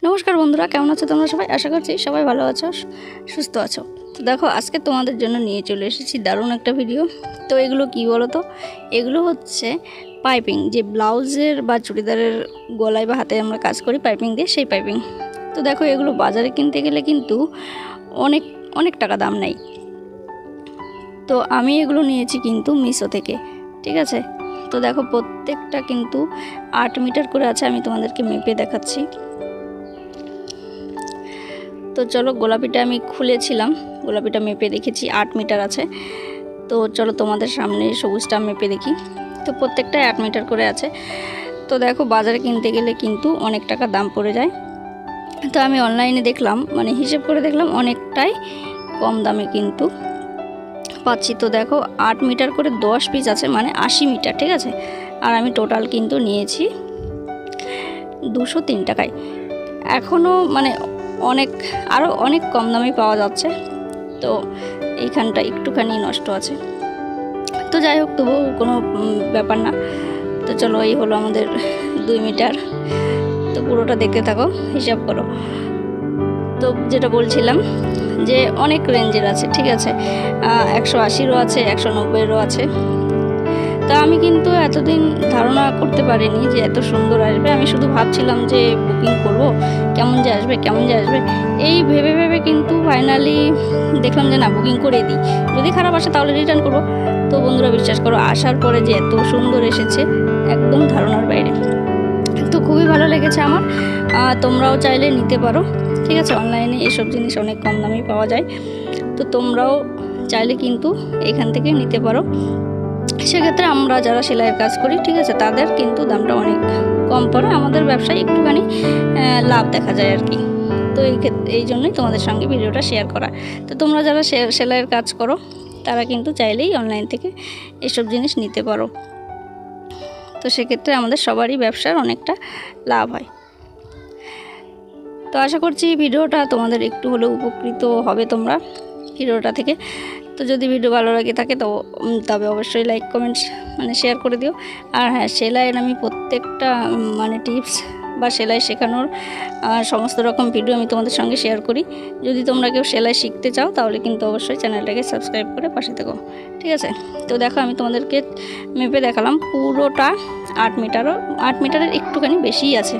নমস্কার বন্ধুরা, কেমন আছো তোমরা সবাই? আশা করছি সবাই ভালো আছো, সুস্থ আছো। তো দেখো, আজকে তোমাদের জন্য নিয়ে চলে এসেছি দারুণ একটা ভিডিও। তো এগুলো কি বলো তো, এগুলো হচ্ছে পাইপিং, যে ব্লাউজের বা চুড়িদারের গলায় বা হাতে আমরা কাজ করি পাইপিং দিয়ে, সেই পাইপিং। তো দেখো, এগুলো বাজারে কিনতে গেলে কিন্তু অনেক অনেক টাকা দাম নেই। তো আমি এগুলো নিয়েছি কিন্তু মিশো থেকে, ঠিক আছে। তো দেখো, প্রত্যেকটা কিন্তু 8 মিটার করে আছে। আমি তোমাদেরকে মেপে দেখাচ্ছি। তো চলো, গোলাপিটা আমি খুলেছিলাম, গোলাপিটা মেপে দেখেছি 8 মিটার আছে। তো চলো তোমাদের সামনে সবুজটা মেপে দেখি। তো প্রত্যেকটাই 8 মিটার করে আছে। তো দেখো, বাজারে কিনতে গেলে কিন্তু অনেক টাকা দাম পড়ে যায়। তো আমি অনলাইনে দেখলাম, মানে হিসেব করে দেখলাম, অনেকটাই কম দামে কিন্তু পাচ্ছি। তো দেখো, 8 মিটার করে 10 পিস আছে, মানে 80 মিটার, ঠিক আছে। আর আমি টোটাল কিন্তু নিয়েছি 203 টাকায়। এখনও মানে আরও অনেক কম দামে পাওয়া যাচ্ছে। তো এইখানটা একটুখানি নষ্ট আছে, তো যাই হোক, তবুও কোনো ব্যাপার না। তো চলো, এই হলো আমাদের 2 মিটার। তো পুরোটা দেখতে থাকো, হিসাব করো। তো যেটা বলছিলাম যে অনেক রেঞ্জের আছে, ঠিক আছে। 180রও আছে, 190রও আছে। তা আমি কিন্তু এতদিন ধারণা করতে পারিনি যে এত সুন্দর আসবে। আমি শুধু ভাবছিলাম যে বুকিং করব, কেমন যে আসবে এই ভেবে ভেবে কিন্তু ফাইনালি দেখলাম যে না, বুকিং করে দিই। যদি খারাপ আসে তাহলে রিটার্ন করব। তো বন্ধুরা, বিশ্বাস করো, আসার পরে যে এত সুন্দর এসেছে, একদম ধারণার বাইরে। তো খুবই ভালো লেগেছে আমার। তোমরাও চাইলে নিতে পারো, ঠিক আছে। অনলাইনে এসব জিনিস অনেক কম দামেই পাওয়া যায়। তো তোমরাও চাইলে কিন্তু এখান থেকে নিতে পারো। সেক্ষেত্রে আমরা যারা সেলাইয়ের কাজ করি, ঠিক আছে, তাদের কিন্তু দামটা অনেক কম পড়ে। আমাদের ব্যবসায় একটুখানি লাভ দেখা যায় আর কি। তো এই জন্যই তোমাদের সঙ্গে ভিডিওটা শেয়ার করা। তো তোমরা যারা সেলাইয়ের কাজ করো, তারা কিন্তু চাইলেই অনলাইন থেকে এসব জিনিস নিতে পারো। তো সেক্ষেত্রে আমাদের সবারই ব্যবসার অনেকটা লাভ হয়। তো আশা করছি ভিডিওটা তোমাদের একটু হলেও উপকৃত হবে তোমরা ভিডিওটা থেকে। তো যদি ভিডিও ভালো লাগে থাকে তো তবে অবশ্যই লাইক, কমেন্টস শেয়ার করে দিও। আর হ্যাঁ, সেলাইয়ের আমি প্রত্যেকটা টিপস বা সেলাই শেখানোর সমস্ত রকম ভিডিও আমি তোমাদের সঙ্গে শেয়ার করি। যদি তোমরা কেউ সেলাই শিখতে চাও তাহলে কিন্তু অবশ্যই চ্যানেলটাকে সাবস্ক্রাইব করে পাশে থেকো, ঠিক আছে। তো দেখো, আমি তোমাদেরকে মেপে দেখালাম পুরোটা 8 মিটারের একটুখানি বেশিই আছে।